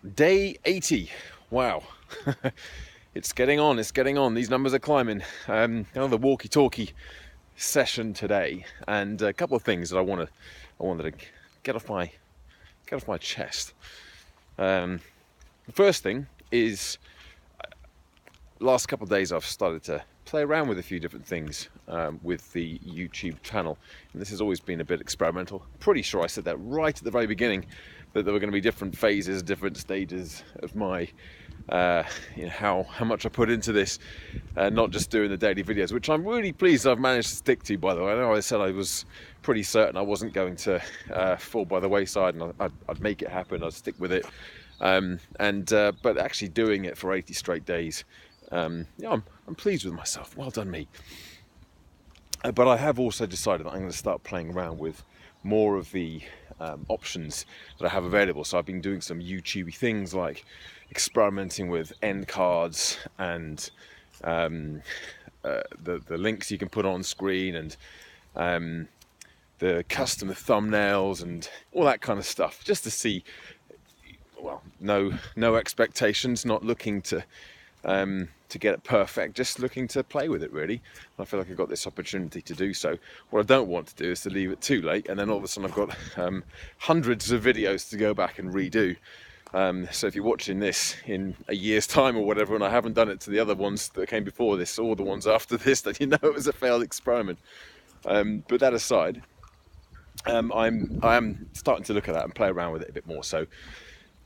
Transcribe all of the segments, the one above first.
Day 80. Wow. It's getting on. These numbers are climbing. Another walkie-talkie session today, and a couple of things that I wanted to get off my chest. The first thing is, last couple of days I've started to play around with a few different things with the YouTube channel, and this has always been a bit experimental. Pretty sure I said that right at the very beginning, that there were going to be different phases, different stages of my how much I put into this, not just doing the daily videos, which I'm really pleased I've managed to stick to, by the way. I know I said I was pretty certain I wasn't going to fall by the wayside, and I'd make it happen, I'd stick with it, but actually doing it for 80 straight days, I'm pleased with myself. Well done me. But I have also decided that I'm going to start playing around with more of the options that I have available. So I've been doing some YouTubey things like experimenting with end cards and the links you can put on screen, and the custom thumbnails and all that kind of stuff, just to see. Well, no expectations, not looking to get it perfect, just looking to play with it, really. I feel like I've got this opportunity to do so. What I don't want to do is to leave it too late, and then all of a sudden I've got hundreds of videos to go back and redo. So if you're watching this in a year's time or whatever, and I haven't done it to the other ones that came before this or the ones after this, then you know it was a failed experiment. But that aside, I am starting to look at that and play around with it a bit more. So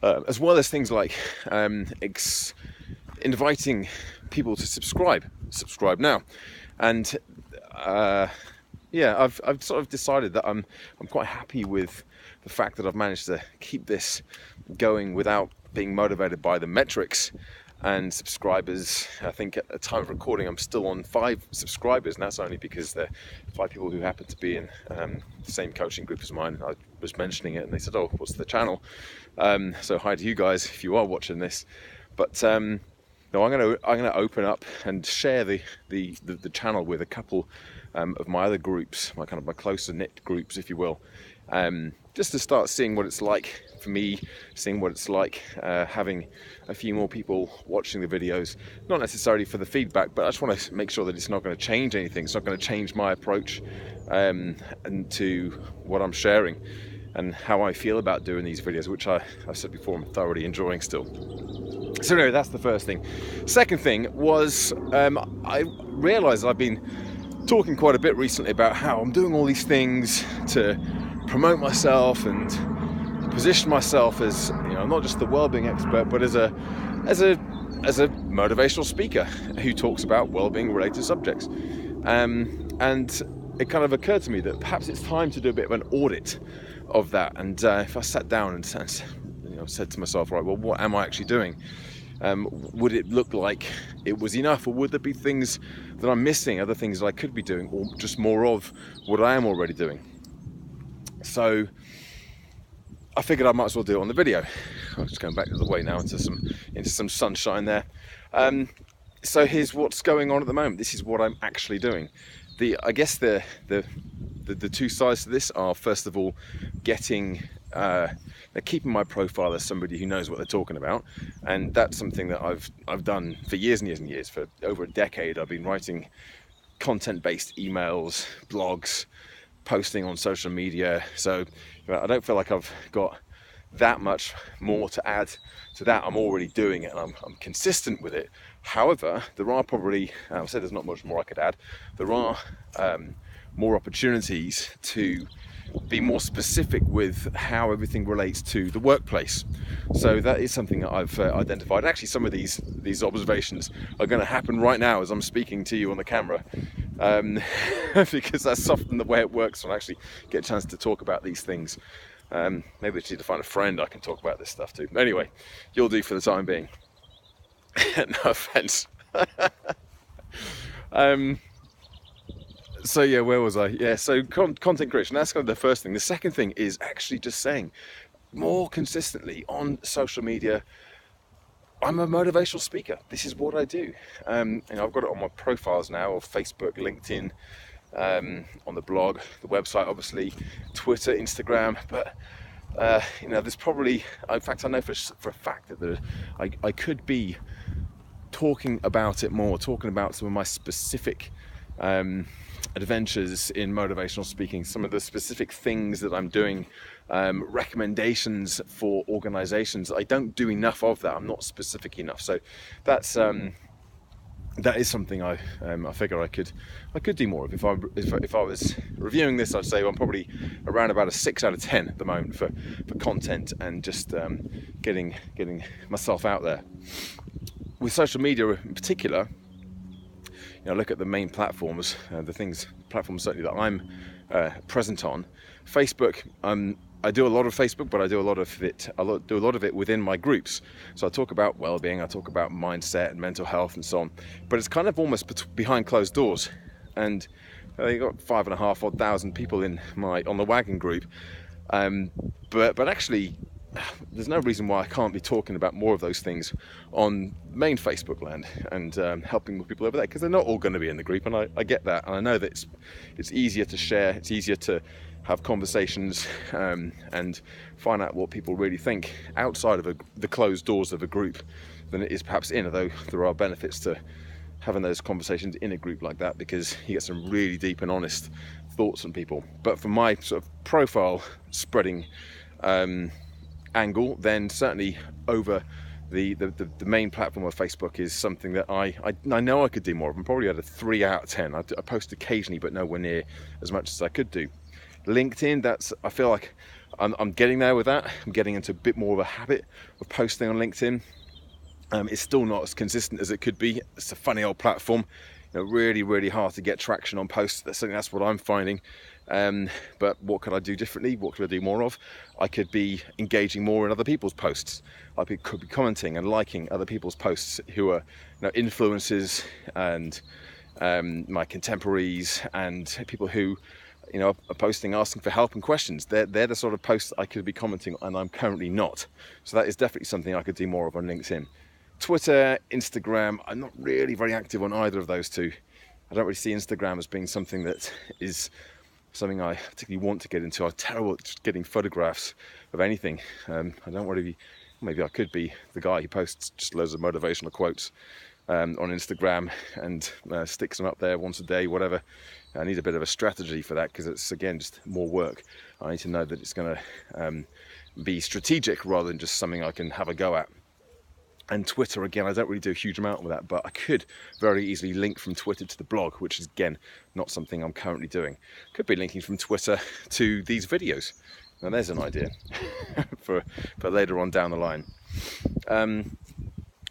as well as things like inviting people to subscribe now, and I've sort of decided that I'm quite happy with the fact that I've managed to keep this going without being motivated by the metrics and subscribers. I think at the time of recording I'm still on 5 subscribers, and that's only because they're 5 people who happen to be in the same coaching group as mine. I was mentioning it and they said, "Oh, what's the channel?" So hi to you guys if you are watching this. But no, I'm gonna open up and share the channel with a couple of my other groups, my closer knit groups, if you will, just to start seeing what it's like for me, seeing what it's like having a few more people watching the videos, not necessarily for the feedback, but I just want to make sure that it's not going to change anything. It's not going to change my approach and to what I'm sharing and how I feel about doing these videos, which I said before, I'm thoroughly enjoying still. So anyway, that's the first thing. Second thing was, I realised I've been talking quite a bit recently about how I'm doing all these things to promote myself and position myself as, not just the wellbeing expert, but as a motivational speaker who talks about wellbeing related subjects. And it kind of occurred to me that perhaps it's time to do a bit of an audit of that. And if I sat down and said to myself, right, well, what am I actually doing? Would it look like it was enough, or would there be things that I'm missing, other things that I could be doing, or just more of what I am already doing? So I figured I might as well do it on the video. I'm just going back the other way now into some sunshine there. So here's what's going on at the moment. This is what I'm actually doing. I guess the two sides to this are, first of all, keeping my profile as somebody who knows what they're talking about, and that's something that I've done for years and years and years. For over a decade, I've been writing content-based emails, blogs, posting on social media. So I don't feel like I've got that much more to add to that. I'm already doing it, and I'm consistent with it. However, there are probably, I've said there's not much more I could add. There are more opportunities to be more specific with how everything relates to the workplace. So that is something that I've identified. Actually, some of these observations are going to happen right now as I'm speaking to you on the camera, because that's often the way it works when I actually get a chance to talk about these things. Maybe I just need to find a friend I can talk about this stuff to. Anyway, you'll do for the time being. No offense. So yeah, where was I? Yeah, so content creation, that's kind of the first thing. The second thing is actually just saying more consistently on social media, I'm a motivational speaker. This is what I do. I've got it on my profiles now of Facebook, LinkedIn, on the blog, the website, obviously, Twitter, Instagram, but there's probably, in fact, I know for a fact that I could be talking about it more, talking about some of my specific adventures in motivational speaking, some of the specific things that I'm doing, recommendations for organizations. I don't do enough of that. I'm not specific enough. So that is something I figure I could do more of. If I was reviewing this, I'd say I'm probably around about a 6 out of 10 at the moment for content and just getting myself out there. With social media in particular, look at the main platforms, platforms certainly that I'm present on. Facebook, I do a lot of Facebook, but I do a lot of it within my groups. So I talk about well-being, I talk about mindset and mental health and so on. But it's kind of almost behind closed doors. And you got 5,500 people on the wagon group. But actually, there's no reason why I can't be talking about more of those things on main Facebook land and helping with people over there, because they're not all going to be in the group, and I get that, and I know that it's easier to share, it's easier to have conversations and find out what people really think outside of the closed doors of a group than it is perhaps in, although there are benefits to having those conversations in a group like that, because you get some really deep and honest thoughts from people. But from my sort of profile spreading angle, then certainly over the main platform of Facebook is something that I know I could do more of. I'm probably at a 3 out of 10. I post occasionally, but nowhere near as much as I could do. LinkedIn, I feel like I'm getting there with that. I'm getting into a bit more of a habit of posting on LinkedIn. It's still not as consistent as it could be. It's a funny old platform. Really, really hard to get traction on posts. That's what I'm finding. But what could I do differently? What could I do more of? I could be engaging more in other people's posts. Could be commenting and liking other people's posts who are influencers and my contemporaries and people who are posting asking for help and questions. They're the sort of posts I could be commenting on, and I'm currently not. So that is definitely something I could do more of on LinkedIn. Twitter, Instagram, I'm not really very active on either of those two. I don't really see Instagram as being something that is something I particularly want to get into. I'm terrible at just getting photographs of anything. I don't want to be, maybe I could be the guy who posts just loads of motivational quotes on Instagram and sticks them up there once a day, whatever. I need a bit of a strategy for that, because it's, again, just more work. I need to know that it's going to be strategic rather than just something I can have a go at. And Twitter, again, I don't really do a huge amount with that, but I could very easily link from Twitter to the blog, which is, again, not something I'm currently doing. Could be linking from Twitter to these videos. Now there's an idea for later on down the line. And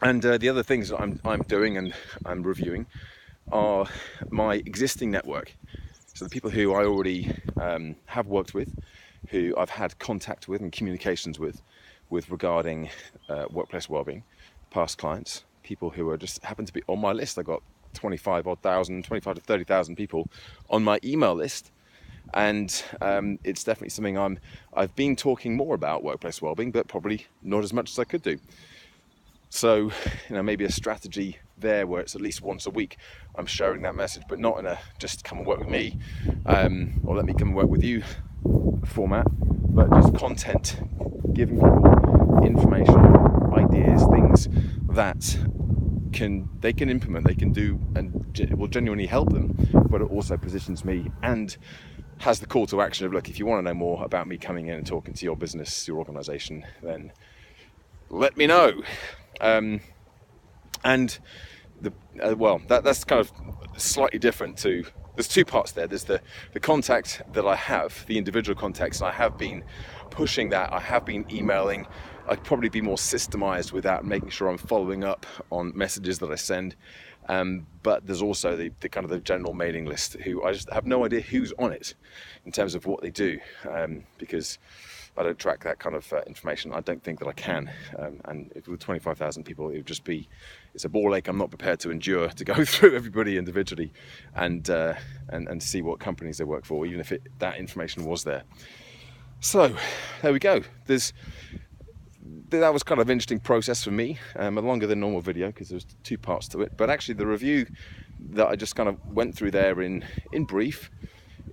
the other things that I'm doing and I'm reviewing are my existing network. So the people who I already have worked with, who I've had contact with and communications with regarding workplace wellbeing, past clients, people who are just happen to be on my list. I got 25 to 30,000 people on my email list, and it's definitely something I've been talking more about, workplace wellbeing, but probably not as much as I could do. So, maybe a strategy there where it's at least once a week I'm sharing that message, but not in a just come and work with me or let me come and work with you format, but just content, giving people information, ideas, things that they can implement, they can do, and it will genuinely help them, but it also positions me and has the call to action of, look, if you want to know more about me coming in and talking to your business, your organization, then let me know. And that's kind of slightly different to, there's two parts there. There's the contact that I have, the individual contacts, and I have been pushing that. I have been emailing. I'd probably be more systemized with that, making sure I'm following up on messages that I send. But there's also the kind of the general mailing list, who I just have no idea who's on it in terms of what they do, because I don't track that kind of information. I don't think that I can. And if with 25,000 people, it would just be, it's a ball ache I'm not prepared to endure, to go through everybody individually and see what companies they work for, even if that information was there. So there we go. That was kind of an interesting process for me, a longer than normal video because there's two parts to it. But actually the review that I just kind of went through there in brief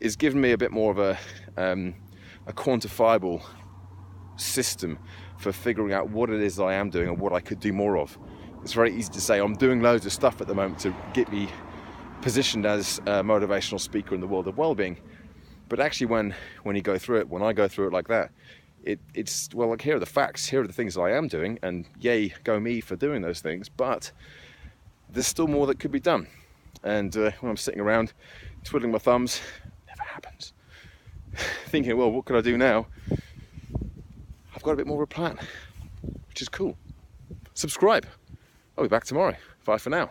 is giving me a bit more of a quantifiable system for figuring out what it is that I am doing and what I could do more of. It's very easy to say I'm doing loads of stuff at the moment to get me positioned as a motivational speaker in the world of well-being, but actually when you go through it, when I go through it like that, it's well, like, here are the facts, here are the things that I am doing, and yay, go me for doing those things, but there's still more that could be done. And when I'm sitting around twiddling my thumbs, never happens, thinking, well, what can I do now? I've got a bit more of a plan, which is cool. Subscribe. I'll be back tomorrow. Bye for now.